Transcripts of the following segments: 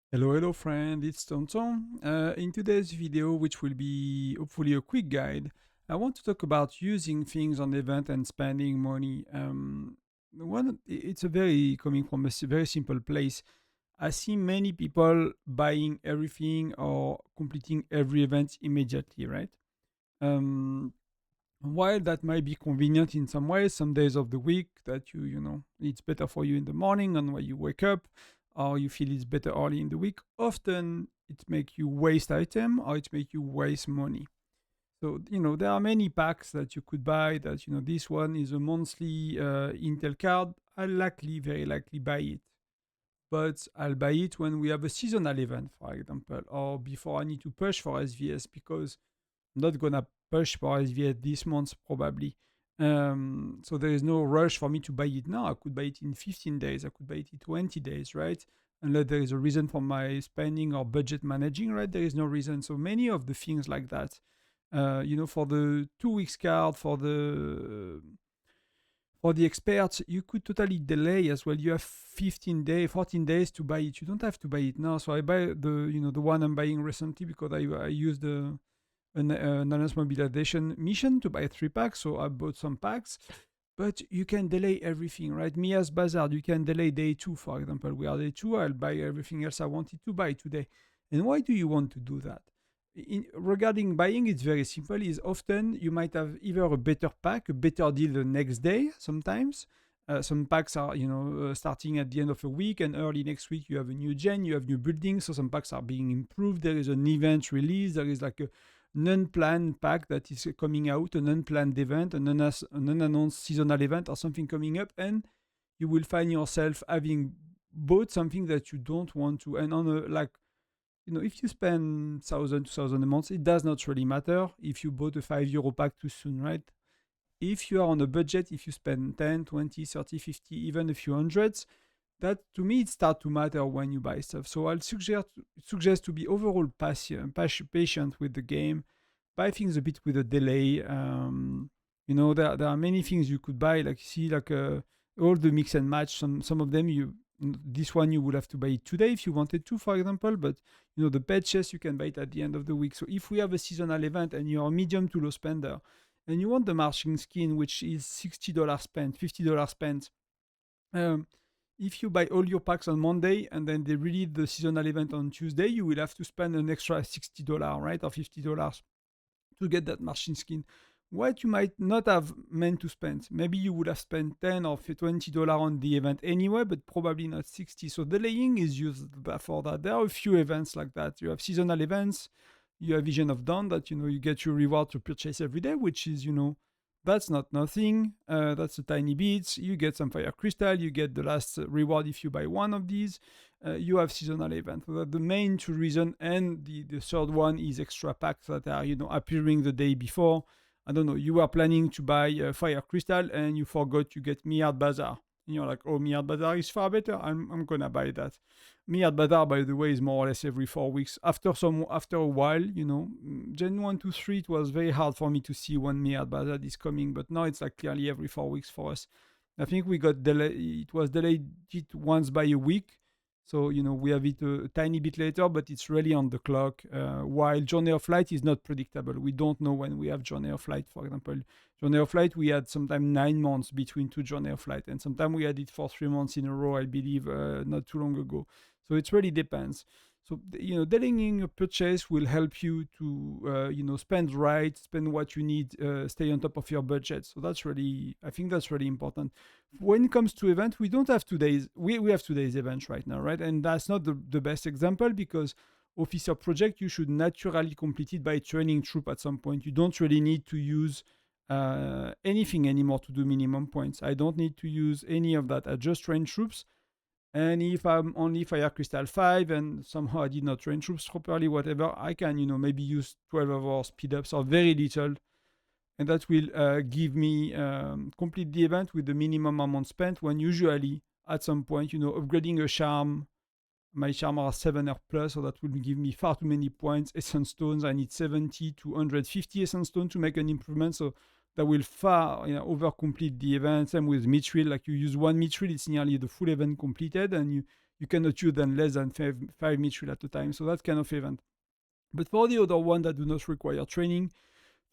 Hello friend, it's Tonton. In today's video, which will be hopefully a quick guide, I want to talk about using things on event and spending money. It's a very coming from a very simple place. I see many people buying everything or completing every event immediately, right? Um, while that might be convenient in some ways, some days of the week that it's better for you in the morning and when you wake up, or you feel it's better early in the week, often it make you waste item or it make you waste money. So there are many packs that you could buy. That this one is a monthly Intel card. I'll very likely buy it, but I'll buy it when we have a seasonal event, for example, or before I need to push for SVS because not gonna push for SVS this month probably. So there is no rush for me to buy it now. I could buy it in 15 days. I could buy it in 20 days, right? Unless there is a reason for my spending or budget managing, right? There is no reason. So many of the things like that, for the 2 weeks card, for the experts, you could totally delay as well. You have 15 days, 14 days to buy it. You don't have to buy it now. So I buy the one I'm buying recently because I used an honest mobilization mission to buy 3 packs. So I bought some packs, but you can delay everything, right? Me as Bazaar, you can delay day 2, for example. We are day 2, I'll buy everything else I wanted to buy today. And why do you want to do that? Regarding buying, it's very simple. Is often you might have either a better pack, a better deal the next day. Sometimes some packs are starting at the end of a week, and early next week you have a new gen, you have new buildings. So some packs are being improved. There is an event release. There is like a non-planned pack that is coming out, an unplanned event, an unannounced seasonal event, or something coming up, and you will find yourself having bought something that you don't want to. And on a like if you spend 1,000, 2,000 a month, it does not really matter if you bought a €5 pack too soon, right? If you are on a budget, if you spend 10, 20, 30, 50, even a few hundreds, that to me it starts to matter when you buy stuff. So I'll suggest to be overall patient with the game, buy things a bit with a delay. There are many things you could buy, like see like all the mix and match. Some of them this one you would have to buy it today if you wanted to, for example. But the pet chest you can buy it at the end of the week. So if we have a seasonal event and you're a medium to low spender, and you want the marching skin, which is $60 spent, $50 spent. Um, if you buy all your packs on Monday and then they release the seasonal event on Tuesday, you will have to spend an extra $60, right, or $50 to get that marching skin. What you might not have meant to spend. Maybe you would have spent 10 or $20 on the event anyway, but probably not 60. So delaying is used for that. There are a few events like that. You have seasonal events, you have Vision of Dawn that you get your reward to purchase every day, which is that's not nothing. That's a tiny bit. You get some fire crystal. You get the last reward if you buy one of these. You have seasonal events. So that's the main two reason, and the third one is extra packs that are appearing the day before. I don't know. You are planning to buy fire crystal and you forgot you get Miard Bazaar. And you're like, oh, Miard Bazaar is far better. I'm gonna buy that. Miard Bazaar, by the way, is more or less every 4 weeks. After a while, Gen 1 to 3, it was very hard for me to see when Miard Bazaar is coming, but now it's like clearly every 4 weeks for us. I think we got it was delayed it once by a week. So, we have it a tiny bit later, but it's really on the clock. While Journey of Light is not predictable. We don't know when we have Journey of Light, for example. Journey of Light, we had sometimes 9 months between two Journey of Light, and sometimes we had it for 3 months in a row, I believe, not too long ago. So it really depends. So delaying a purchase will help you to spend right, spend what you need, stay on top of your budget. So I think that's really important. When it comes to event, we don't have today's we have today's events right now, right? And that's not the best example because officer project you should naturally complete it by training troop at some point. You don't really need to use anything anymore to do minimum points. I don't need to use any of that. I just train troops. And if I'm only Fire Crystal 5 and somehow I did not train troops properly, whatever, I can, maybe use 12 hour speed ups or very little. And that will give me complete the event with the minimum amount spent when usually at some point, upgrading a charm, my charm are 7 or plus, so that will give me far too many points. Essence stones, I need 70 to 150 essence stones to make an improvement. So that will far over complete the event. Same with mithril, like you use one mithril, it's nearly the full event completed, and you cannot use them less than five mithril at a time. So that kind of event. But for the other one that do not require training,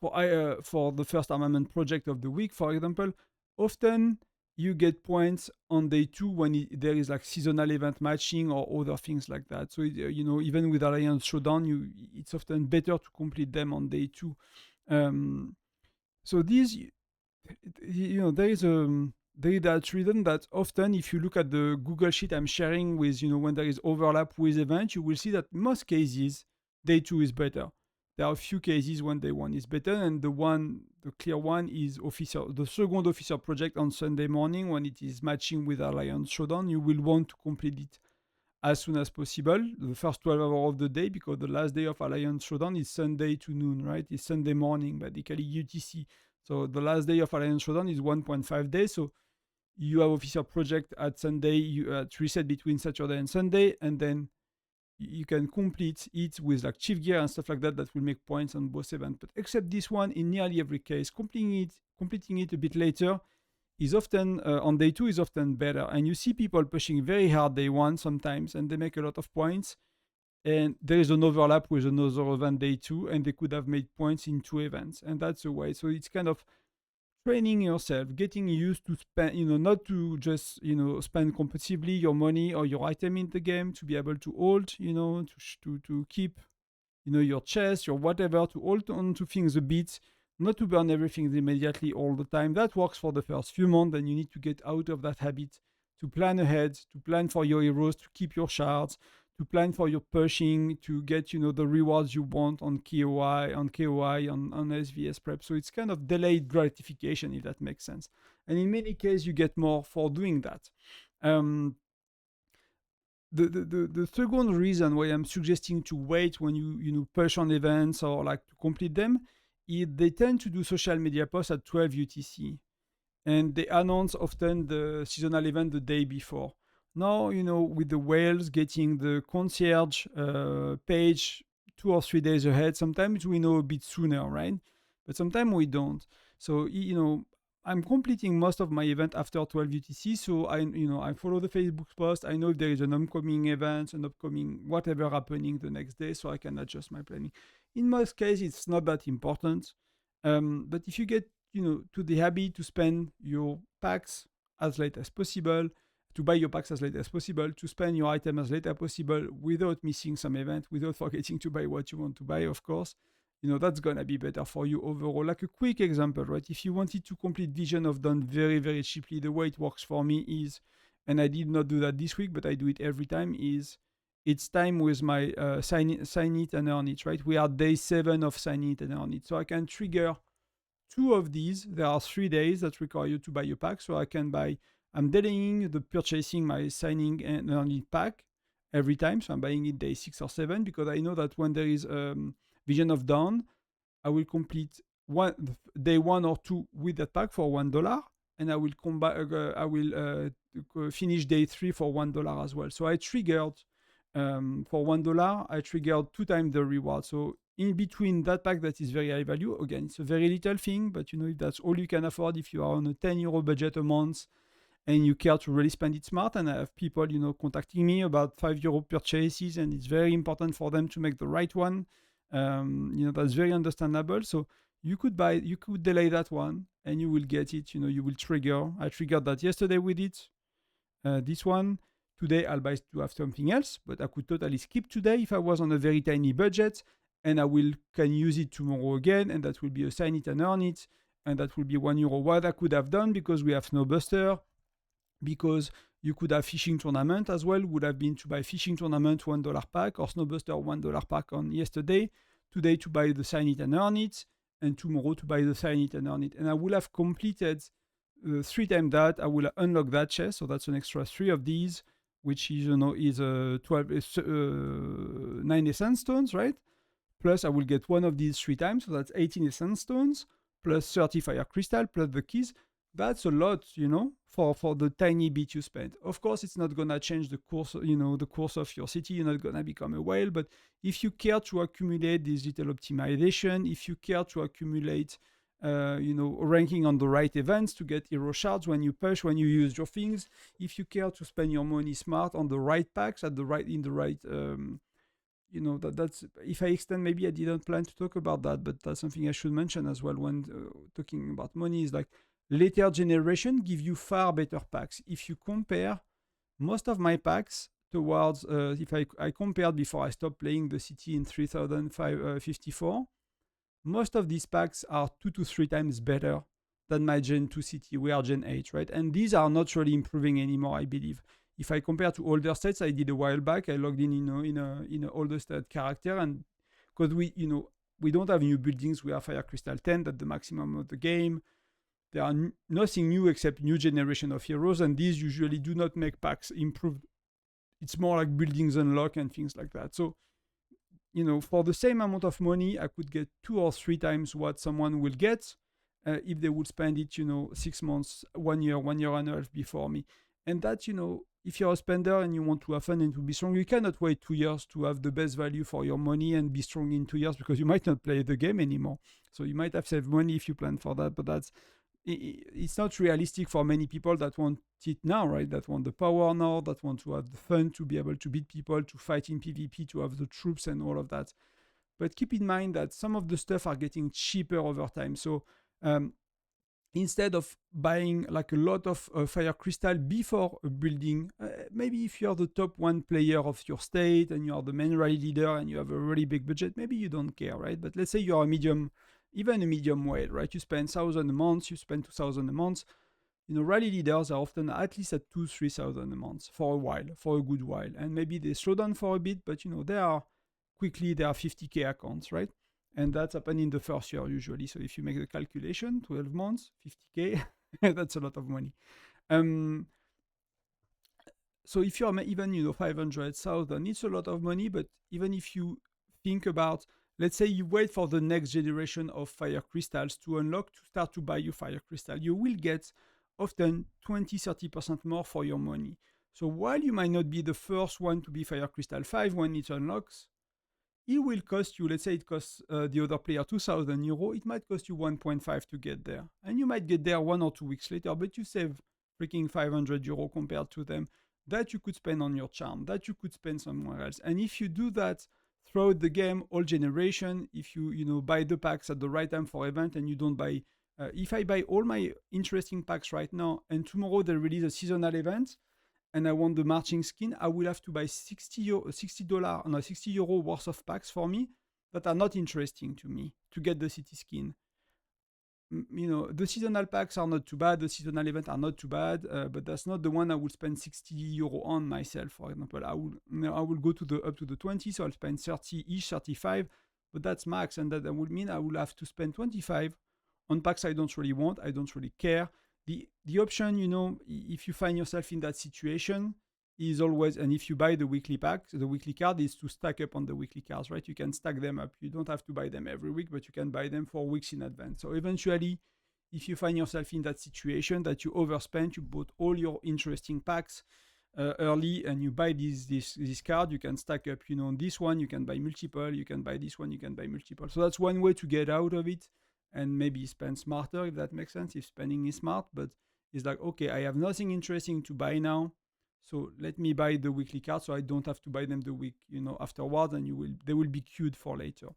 for the first armament project of the week, for example, often you get points on day 2 when there is like seasonal event matching or other things like that. So even with Alliance Showdown, it's often better to complete them on day 2. So these, there is that reason that often if you look at the Google Sheet I'm sharing with, when there is overlap with event, you will see that most cases day 2 is better. There are a few cases when day 1 is better, and the clear one is the second officer project on Sunday morning when it is matching with Alliance Showdown. You will want to complete it as soon as possible, the first 12 hours of the day, because the last day of Alliance Showdown is Sunday to noon, right? It's Sunday morning, basically UTC. So the last day of Alliance Showdown is 1.5 days. So you have officer project at Sunday, you reset between Saturday and Sunday, and then you can complete it with like chief gear and stuff like that will make points on both events. But except this one, in nearly every case, completing it a bit later is often on day 2 is often better. And you see people pushing very hard day 1 sometimes, and they make a lot of points. And there is an overlap with another event day 2, and they could have made points in 2 events, and that's the way. So it's kind of training yourself, getting used to spend, not to just, spend compulsively your money or your item in the game, to be able to hold, to keep, your chest, your whatever, to hold on to things a bit, not to burn everything immediately all the time. That works for the first few months, and you need to get out of that habit, to plan ahead, to plan for your heroes, to keep your shards, to plan for your pushing, to get, the rewards you want on KOI, on SVS prep. So it's kind of delayed gratification, if that makes sense. And in many cases, you get more for doing that. The second reason why I'm suggesting to wait when you push on events or like to complete them is they tend to do social media posts at 12 UTC, and they announce often the seasonal event the day before. Now, with the whales getting the concierge page 2 or 3 days ahead, sometimes we know a bit sooner, right? But sometimes we don't. So, I'm completing most of my event after 12 UTC, so I follow the Facebook post. I know if there is an upcoming event, an upcoming whatever happening the next day, so I can adjust my planning. In most cases, it's not that important. But if you get, to the habit to spend your packs as late as possible, to buy your packs as late as possible, to spend your item as late as possible without missing some event, without forgetting to buy what you want to buy, of course, that's going to be better for you overall. Like a quick example, right? If you wanted to complete Vision of Dawn very, very cheaply, the way it works for me is, and I did not do that this week, but I do it every time, is it's time with my sign it and earn it, right? We are day 7 of sign it and earn it. So I can trigger 2 of these. There are 3 days that require you to buy a pack. So I'm delaying the purchasing my signing and earn it pack every time. So I'm buying it day 6 or 7 because I know that when there is Vision of Dawn, I will complete day 1 or 2 with that pack for $1, and I will finish day 3 for $1 as well. So I triggered for $1. I triggered 2 times the reward. So in between that pack that is very high value, again, it's a very little thing, but if that's all you can afford, if you are on a €10 budget a month and you care to really spend it smart, and I have people, contacting me about €5 purchases, and it's very important for them to make the right one. That's very understandable. So you could delay that one, and you will get it. You will trigger. I triggered that yesterday with it. This one today I'll buy to have something else, but I could totally skip today if I was on a very tiny budget, and I can use it tomorrow again, and that will be a sign it and earn it, and that will be €1. What I could have done, because we have Snowbuster, because you could have fishing tournament as well, would have been to buy fishing tournament $1 pack or Snowbuster $1 pack on yesterday, today to buy the sign it and earn it, and tomorrow to buy the sign it and earn it. And I will have completed 3 times that. I will unlock that chest, so that's an extra 3 of these, which is 9 essence stones, right? Plus I will get 1 of these 3 times, so that's 18 essence stones, plus 30 fire crystal, plus the keys. That's a lot, for the tiny bit you spend. Of course, it's not gonna change the course, the course of your city. You're not gonna become a whale, but if you care to accumulate this little optimization, if you care to accumulate ranking on the right events to get hero shards when you push, when you use your things. If you care to spend your money smart on the right packs at the right in the right, that's if I extend. Maybe I didn't plan to talk about that, but that's something I should mention as well when talking about money. Is like later generation give you far better packs. If you compare most of my packs towards, if I compared before I stopped playing the city in 3054, most of these packs are 2 to 3 times better than my Gen 2 city. We are Gen 8, right? And these are not really improving anymore, I believe. If I compare to older sets, I did a while back. I logged in a older state character, and because we don't have new buildings, we have Fire Crystal 10, that's the maximum of the game. There are nothing new except new generation of heroes, and these usually do not make packs improved. It's more like buildings unlock and things like that. So for the same amount of money, I could get 2 or 3 times what someone will get if they would spend it, 6 months, 1 year, 1 year and a half before me. And that, if you're a spender and you want to have fun and to be strong, you cannot wait 2 years to have the best value for your money and be strong in 2 years, because you might not play the game anymore. So you might have saved money if you plan for that, but it's not realistic for many people that want it now, right? That want the power now, that want to have the fun, to be able to beat people, to fight in PvP, to have the troops and all of that. But keep in mind that some of the stuff are getting cheaper over time. So instead of buying like a lot of fire crystal before a building, maybe if you're the top one player of your state and you're the main rally leader and you have a really big budget, maybe you don't care, right? But let's say you're a medium, even a medium whale, right? You spend 1,000 a month, you spend 2,000 a month. Rally leaders are often at least at 2,000-3,000 a month for a while, for a good while. And maybe they slow down for a bit, but they are 50K accounts, right? And that's happened in the first year usually. So if you make the calculation, 12 months, 50K, that's a lot of money. So if you're even 500,000, it's a lot of money. But even if you think about, let's say you wait for the next generation of fire crystals to unlock to start to buy your fire crystal, you will get often 20-30% more for your money. So while you might not be the first one to be fire crystal 5 when it unlocks, it will cost you, let's say it costs the other player 2,000 euro, it might cost you 1.5 to get there. And you might get there 1 or 2 weeks later, but you save freaking 500 euro compared to them that you could spend on your charm, that you could spend somewhere else. And if you do that throughout the game, all generation, if you buy the packs at the right time for event and you don't buy, if I buy all my interesting packs right now and tomorrow they release a seasonal event, and I want the marching skin, I will have to buy $60 worth of packs for me that are not interesting to me to get the city skin. The seasonal packs are not too bad, the seasonal events are not too bad, but that's not the one I would spend €60 on myself. For example, I will go to up to the 20, so I'll spend 30-ish, 35, but that's max, and that would mean I will have to spend 25 on packs I don't really want, I don't really care. The option, if you find yourself in that situation, is always, and if you buy the weekly pack, the weekly card is to stack up on the weekly cards, right? You can stack them up. You don't have to buy them every week, but you can buy them 4 weeks in advance. So eventually, if you find yourself in that situation that you overspent, you bought all your interesting packs early, and you buy this card, you can stack up, this one, you can buy multiple, you can buy this one, you can buy multiple. So that's one way to get out of it. And maybe spend smarter, if that makes sense, if spending is smart. But it's like, okay, I have nothing interesting to buy now, so let me buy the weekly card so I don't have to buy them the week afterwards, and they will be queued for later.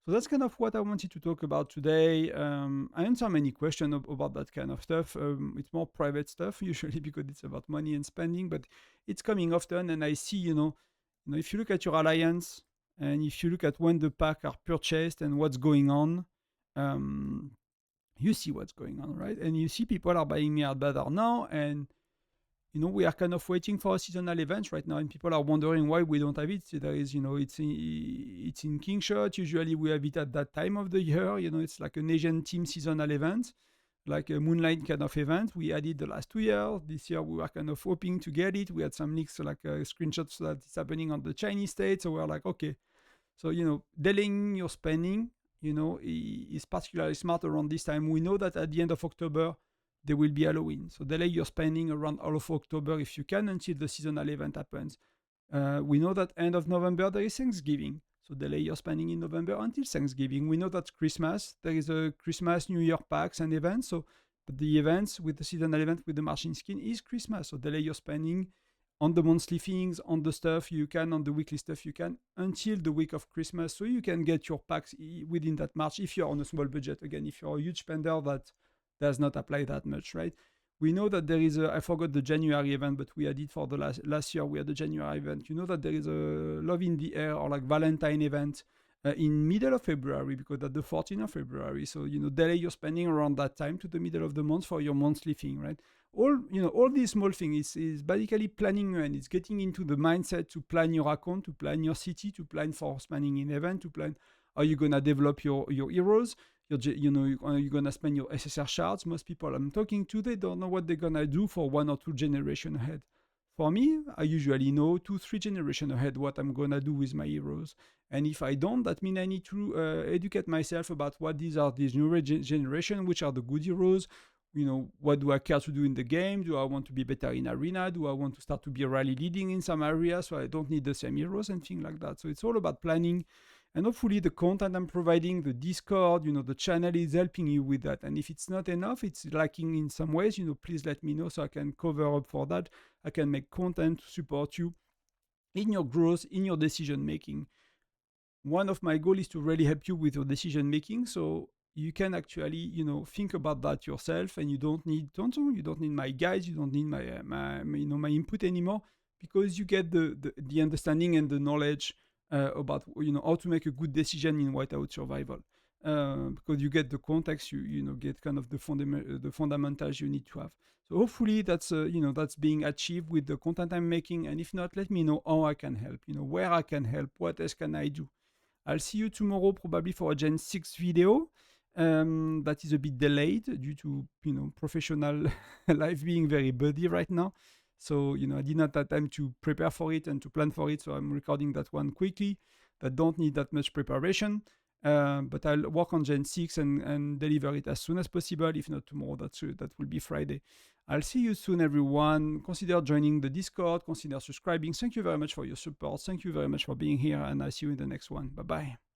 So that's kind of what I wanted to talk about today. I answer many questions about that kind of stuff. It's more private stuff usually because it's about money and spending, but it's coming often, and I see, if you look at your alliance and if you look at when the pack are purchased and what's going on, you see what's going on, right? And you see people are buying me out better now, and we are kind of waiting for a seasonal event right now, and people are wondering why we don't have it. So there is, it's in Kingshot. Usually we have it at that time of the year. It's like an Asian team seasonal event, like a Moonlight kind of event. We had it the last 2 years. This year we were kind of hoping to get it. We had some leaks, like screenshots that it's happening on the Chinese state. So we're like, okay. So, delaying your spending, is particularly smart around this time. We know that at the end of October, there will be Halloween. So delay your spending around all of October if you can until the seasonal event happens. We know that end of November, there is Thanksgiving. So delay your spending in November until Thanksgiving. We know that's Christmas. There is a Christmas, New Year packs and events. So but the events with the seasonal event with the margin skin is Christmas. So delay your spending on the monthly things, on the stuff you can, on the weekly stuff you can, until the week of Christmas, so you can get your packs within that March. If you're on a small budget, again, if you're a huge spender, that does not apply that much, right? We know that there is I forgot the January event, but we had it for the last year. We had the January event. You know that there is a Love in the Air or like Valentine event in middle of February, because that's the 14th of February. So delay your spending around that time to the middle of the month for your monthly thing, right? All these small things is basically planning, and it's getting into the mindset to plan your account, to plan your city, to plan for spending in event, to plan how you're gonna develop your heroes. You're gonna spend your SSR shards. Most people I'm talking to, they don't know what they're gonna do for 1 or 2 generations ahead. For me, I usually know 2-3 generations ahead what I'm gonna do with my heroes. And if I don't, that means I need to educate myself about what these new generation, which are the good heroes. What do I care to do in the game? Do I want to be better in arena? Do I want to start to be rally leading in some areas so I don't need the same heroes and things like that? So it's all about planning. And hopefully the content I'm providing, the Discord, the channel is helping you with that. And if it's not enough, it's lacking in some ways, please let me know so I can cover up for that. I can make content to support you in your growth, in your decision making. One of my goals is to really help you with your decision making, so you can actually think about that yourself, and you don't need my guides, you don't need my input anymore, because you get the understanding and the knowledge about how to make a good decision in Whiteout Survival, because you get the context, you get kind of the fundamentals you need to have. So hopefully that's being achieved with the content I'm making, and if not, let me know how I can help, where I can help, what else can I do. I'll see you tomorrow probably for a Gen 6 video. That is a bit delayed due to professional life being very busy right now. So I did not have time to prepare for it and to plan for it. So I'm recording that one quickly. That don't need that much preparation. But I'll work on Gen 6 and deliver it as soon as possible. If not tomorrow, that will be Friday. I'll see you soon, everyone. Consider joining the Discord. Consider subscribing. Thank you very much for your support. Thank you very much for being here. And I'll see you in the next one. Bye-bye.